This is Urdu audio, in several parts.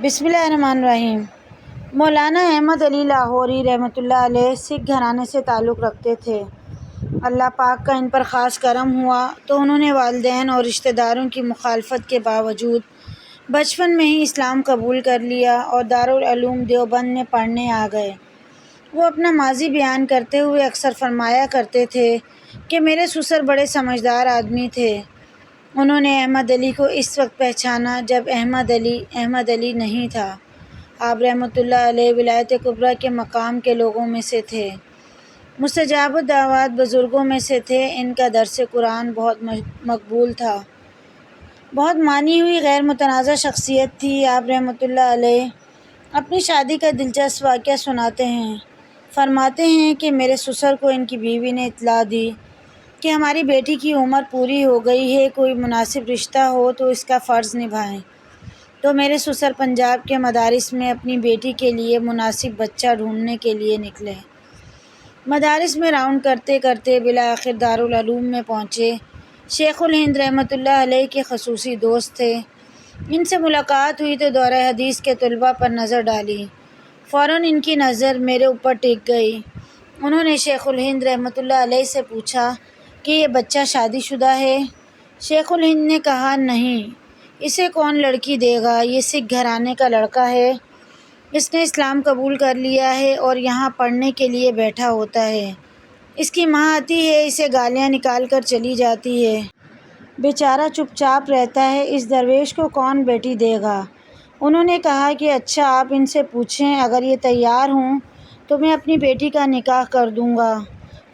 بسم اللہ الرحمن الرحیم۔ مولانا احمد علی لاہوری رحمۃ اللہ علیہ سکھ گھرانے سے تعلق رکھتے تھے۔ اللہ پاک کا ان پر خاص کرم ہوا تو انہوں نے والدین اور رشتہ داروں کی مخالفت کے باوجود بچپن میں ہی اسلام قبول کر لیا اور دارالعلوم دیوبند میں پڑھنے آ گئے۔ وہ اپنا ماضی بیان کرتے ہوئے اکثر فرمایا کرتے تھے کہ میرے سسر بڑے سمجھدار آدمی تھے۔ انہوں نے احمد علی کو اس وقت پہچانا جب احمد علی نہیں تھا۔ آپ رحمۃ اللہ علیہ ولایت کبریٰ کے مقام کے لوگوں میں سے تھے، مستجاب الدعوات بزرگوں میں سے تھے۔ ان کا درس قرآن بہت مقبول تھا، بہت مانی ہوئی غیر متنازع شخصیت تھی۔ آپ رحمۃ اللہ علیہ اپنی شادی کا دلچسپ واقعہ سناتے ہیں۔ فرماتے ہیں کہ میرے سسر کو ان کی بیوی نے اطلاع دی کہ ہماری بیٹی کی عمر پوری ہو گئی ہے، کوئی مناسب رشتہ ہو تو اس کا فرض نبھائیں۔ تو میرے سسر پنجاب کے مدارس میں اپنی بیٹی کے لیے مناسب بچہ ڈھونڈنے کے لیے نکلے۔ مدارس میں راؤنڈ کرتے کرتے بالآخر دارالعلوم میں پہنچے۔ شیخ الہند رحمۃ اللہ علیہ کے خصوصی دوست تھے۔ ان سے ملاقات ہوئی تو دورہ حدیث کے طلباء پر نظر ڈالی۔ فوراً ان کی نظر میرے اوپر ٹک گئی۔ انہوں نے شیخ الہند رحمۃ اللہ علیہ سے پوچھا کہ یہ بچہ شادی شدہ ہے؟ شیخ الہند نے کہا نہیں، اسے کون لڑکی دے گا، یہ سکھ گھرانے کا لڑکا ہے، اس نے اسلام قبول کر لیا ہے اور یہاں پڑھنے کے لیے بیٹھا ہوتا ہے۔ اس کی ماں آتی ہے، اسے گالیاں نکال کر چلی جاتی ہے، بیچارہ چپ چاپ رہتا ہے، اس درویش کو کون بیٹی دے گا؟ انہوں نے کہا کہ اچھا آپ ان سے پوچھیں، اگر یہ تیار ہوں تو میں اپنی بیٹی کا نکاح کر دوں گا۔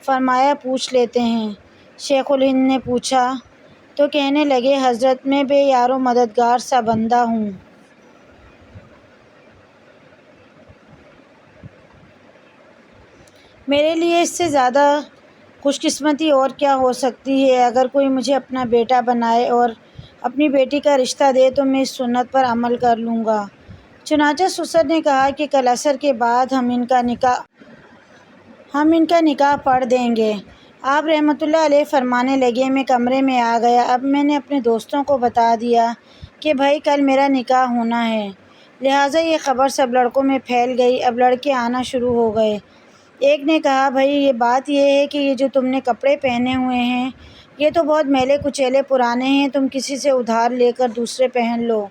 فرمایا پوچھ لیتے ہیں۔ شیخ الہند نے پوچھا تو کہنے لگے حضرت میں بے یار و مددگار سا بندہ ہوں۔ میرے لیے اس سے زیادہ خوش قسمتی اور کیا ہو سکتی ہے؟ اگر کوئی مجھے اپنا بیٹا بنائے اور اپنی بیٹی کا رشتہ دے تو میں اس سنت پر عمل کر لوں گا۔ چنانچہ سسر نے کہا کہ کل عصر کے بعد ہم ان کا نکاح پڑھ دیں گے۔ آپ رحمۃ اللہ علیہ فرمانے لگے میں کمرے میں آ گیا۔ اب میں نے اپنے دوستوں کو بتا دیا کہ بھائی کل میرا نکاح ہونا ہے، لہٰذا یہ خبر سب لڑکوں میں پھیل گئی۔ اب لڑکے آنا شروع ہو گئے۔ ایک نے کہا بھائی یہ بات یہ ہے کہ یہ جو تم نے کپڑے پہنے ہوئے ہیں یہ تو بہت میلے کچیلے پرانے ہیں، تم کسی سے ادھار لے کر دوسرے پہن لو۔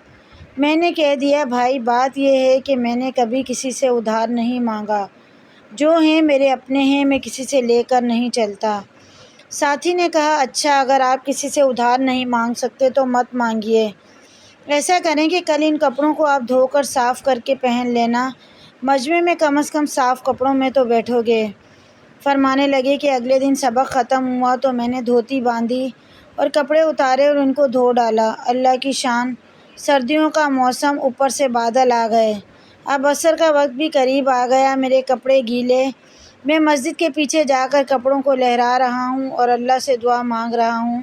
میں نے کہہ دیا بھائی بات یہ ہے کہ میں نے کبھی کسی سے ادھار نہیں مانگا، جو ہیں میرے اپنے ہیں، میں کسی سے لے کر نہیں چلتا۔ ساتھی نے کہا اچھا اگر آپ کسی سے ادھار نہیں مانگ سکتے تو مت مانگیے، ایسا کریں کہ کل ان کپڑوں کو آپ دھو کر صاف کر کے پہن لینا، مجمع میں کم از کم صاف کپڑوں میں تو بیٹھو گے۔ فرمانے لگے کہ اگلے دن سبق ختم ہوا تو میں نے دھوتی باندھی اور کپڑے اتارے اور ان کو دھو ڈالا۔ اللہ کی شان، سردیوں کا موسم، اوپر سے بادل آ گئے۔ اب عصر کا وقت بھی قریب آ گیا، میرے کپڑے گیلے، میں مسجد کے پیچھے جا کر کپڑوں کو لہرا رہا ہوں اور اللہ سے دعا مانگ رہا ہوں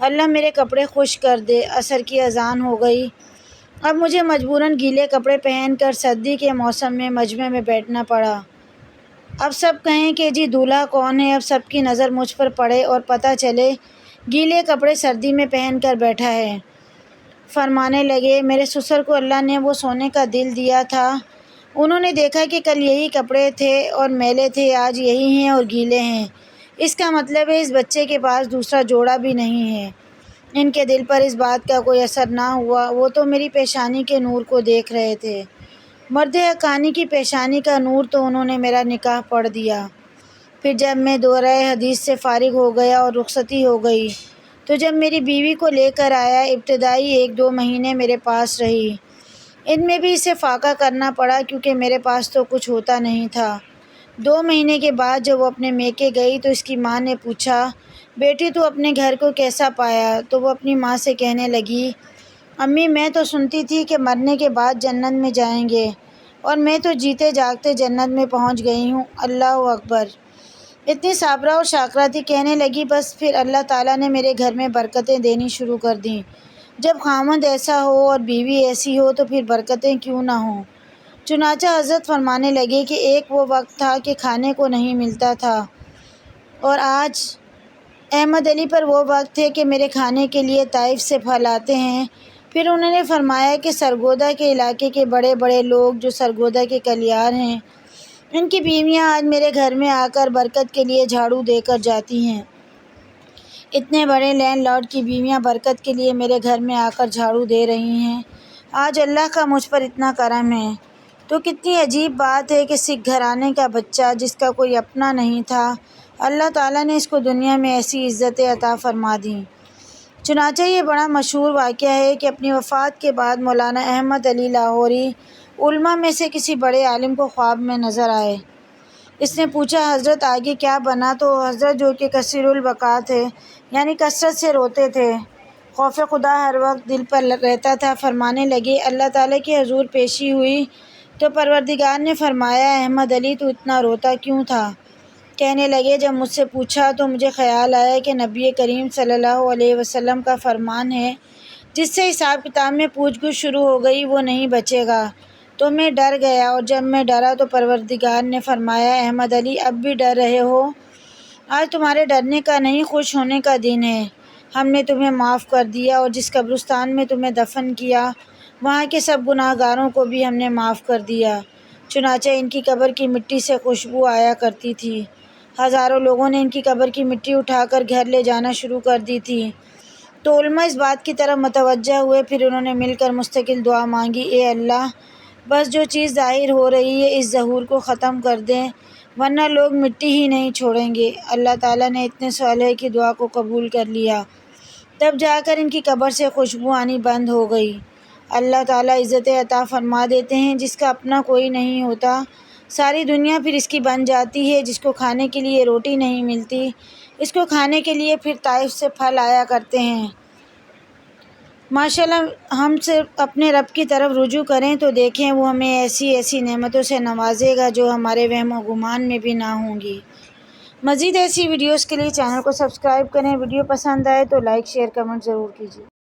اللہ میرے کپڑے خشک کر دے۔ عصر کی اذان ہو گئی۔ اب مجھے مجبوراً گیلے کپڑے پہن کر سردی کے موسم میں مجمع میں بیٹھنا پڑا۔ اب سب کہیں کہ جی دولہا کون ہے؟ اب سب کی نظر مجھ پر پڑے اور پتہ چلے گیلے کپڑے سردی میں پہن کر بیٹھا ہے۔ فرمانے لگے میرے سسر کو اللہ نے وہ سونے کا دل دیا تھا، انہوں نے دیکھا کہ کل یہی کپڑے تھے اور میلے تھے، آج یہی ہیں اور گیلے ہیں، اس کا مطلب ہے اس بچے کے پاس دوسرا جوڑا بھی نہیں ہے۔ ان کے دل پر اس بات کا کوئی اثر نہ ہوا، وہ تو میری پیشانی کے نور کو دیکھ رہے تھے، مرد حقانی کی پیشانی کا نور، تو انہوں نے میرا نکاح پڑھ دیا۔ پھر جب میں دورہ حدیث سے فارغ ہو گیا اور رخصتی ہو گئی تو جب میری بیوی کو لے کر آیا، ابتدائی 1-2 مہینے میرے پاس رہی، ان میں بھی اسے فاقہ کرنا پڑا کیونکہ میرے پاس تو کچھ ہوتا نہیں تھا۔ 2 مہینے کے بعد جب وہ اپنے میکے گئی تو اس کی ماں نے پوچھا بیٹی تو اپنے گھر کو کیسا پایا؟ تو وہ اپنی ماں سے کہنے لگی امی میں تو سنتی تھی کہ مرنے کے بعد جنت میں جائیں گے اور میں تو جیتے جاگتے جنت میں پہنچ گئی ہوں، اللہ اکبر۔ اتنی صابرہ اور شاکرہ تھی، کہنے لگی بس پھر اللہ تعالیٰ نے میرے گھر میں برکتیں دینی شروع کر دیں، جب خاوند ایسا ہو اور بیوی ایسی ہو تو پھر برکتیں کیوں نہ ہوں۔ چنانچہ حضرت فرمانے لگے کہ ایک وہ وقت تھا کہ کھانے کو نہیں ملتا تھا اور آج احمد علی پر وہ وقت ہے کہ میرے کھانے کے لیے طائف سے پھل آتے ہیں، پھر انہوں نے فرمایا کہ سرگودا کے علاقے کے بڑے بڑے لوگ جو سرگودا کے کلیار ہیں، ان کی بیویاں آج میرے گھر میں آ کر برکت کے لیے جھاڑو دے کر جاتی ہیں۔ اتنے بڑے لینڈ لارڈ کی بیویاں برکت کے لیے میرے گھر میں آ کر جھاڑو دے رہی ہیں۔ آج اللہ کا مجھ پر اتنا کرم ہے۔ تو کتنی عجیب بات ہے کہ سکھ گھرانے کا بچہ جس کا کوئی اپنا نہیں تھا، اللہ تعالیٰ نے اس کو دنیا میں ایسی عزتیں عطا فرما دیں۔ چنانچہ یہ بڑا مشہور واقعہ ہے کہ اپنی وفات کے بعد مولانا احمد علی لاہوری علماء میں سے کسی بڑے عالم کو خواب میں نظر آئے۔ اس نے پوچھا، حضرت آگے کیا بنا؟ تو حضرت جو کہ کثیر البکا تھے، یعنی کثرت سے روتے تھے، خوف خدا ہر وقت دل پر رہتا تھا، فرمانے لگے اللہ تعالیٰ کی حضور پیشی ہوئی تو پروردگار نے فرمایا، احمد علی تو اتنا روتا کیوں تھا؟ کہنے لگے، جب مجھ سے پوچھا تو مجھے خیال آیا کہ نبی کریم صلی اللہ علیہ وسلم کا فرمان ہے، جس سے حساب کتاب میں پوچھ گچھ شروع ہو گئی وہ نہیں بچے گا۔ تو میں ڈر گیا، اور جب میں ڈرا تو پروردگار نے فرمایا، احمد علی اب بھی ڈر رہے ہو؟ آج تمہارے ڈرنے کا نہیں، خوش ہونے کا دن ہے۔ ہم نے تمہیں معاف کر دیا، اور جس قبرستان میں تمہیں دفن کیا وہاں کے سب گناہ گاروں کو بھی ہم نے معاف کر دیا۔ چنانچہ ان کی قبر کی مٹی سے خوشبو آیا کرتی تھی۔ ہزاروں لوگوں نے ان کی قبر کی مٹی اٹھا کر گھر لے جانا شروع کر دی تھی۔ تو علماء اس بات کی طرف متوجہ ہوئے، پھر انہوں نے مل کر مستقل دعا مانگی، اے اللہ، بس جو چیز ظاہر ہو رہی ہے اس ظہور کو ختم کر دیں، ورنہ لوگ مٹی ہی نہیں چھوڑیں گے۔ اللہ تعالیٰ نے اتنے صالح کی دعا کو قبول کر لیا، تب جا کر ان کی قبر سے خوشبو آنی بند ہو گئی۔ اللہ تعالیٰ عزتیں عطا فرما دیتے ہیں جس کا اپنا کوئی نہیں ہوتا، ساری دنیا پھر اس کی بن جاتی ہے۔ جس کو کھانے کے لیے روٹی نہیں ملتی، اس کو کھانے کے لیے پھر طائف سے پھل آیا کرتے ہیں۔ ماشاءاللہ، ہم صرف اپنے رب کی طرف رجوع کریں تو دیکھیں وہ ہمیں ایسی ایسی نعمتوں سے نوازے گا جو ہمارے وہم و گمان میں بھی نہ ہوں گی۔ مزید ایسی ویڈیوز کے لیے چینل کو سبسکرائب کریں۔ ویڈیو پسند آئے تو لائک، شیئر، کمنٹ ضرور کیجیے۔